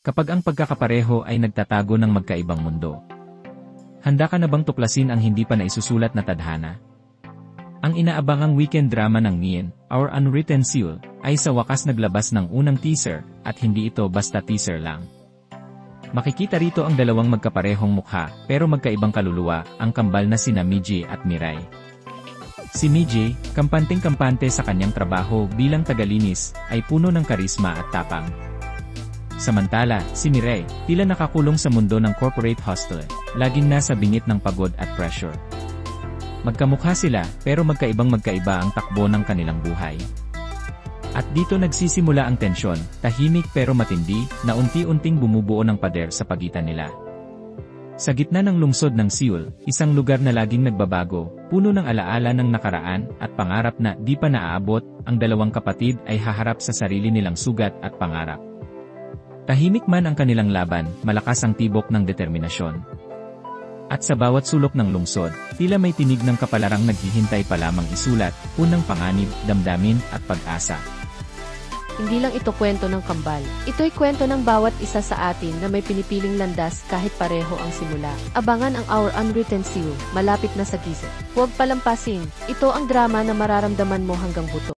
kapag ang pagkakapareho ay nagtatago ng magkaibang mundo. Handa ka na bang tuklasin ang hindi pa naisusulat na tadhana? Ang inaabangang weekend drama ng Mien, Our Unwritten Seal, ay sa wakas naglabas ng unang teaser, at hindi ito basta teaser lang. Makikita rito ang dalawang magkaparehong mukha, pero magkaibang kaluluwa, ang kambal na sina Miji at Mirai. Si Miji, kampanteng-kampante sa kanyang trabaho bilang tagalinis, ay puno ng karisma at tapang. Samantala, si Mirai, tila nakakulong sa mundo ng corporate hustle, laging nasa bingit ng pagod at pressure. Magkamukha sila, pero magkaiba ang takbo ng kanilang buhay. At dito nagsisimula ang tensyon, tahimik pero matindi, na unti-unting bumubuo ng pader sa pagitan nila. Sa gitna ng lungsod ng Seoul, isang lugar na laging nagbabago, puno ng alaala ng nakaraan, at pangarap na di pa naaabot, ang dalawang kapatid ay haharap sa sarili nilang sugat at pangarap. Tahimik man ang kanilang laban, malakas ang tibok ng determinasyon. At sa bawat sulok ng lungsod, tila may tinig ng kapalarang naghihintay pa lamang isulat, unang panganib, damdamin, at pag-asa. Hindi lang ito kwento ng kambal. Ito'y kwento ng bawat isa sa atin na may pinipiling landas kahit pareho ang simula. Abangan ang Our Unwritten Seal, malapit na sa gising. Huwag palampasin, ito ang drama na mararamdaman mo hanggang buto.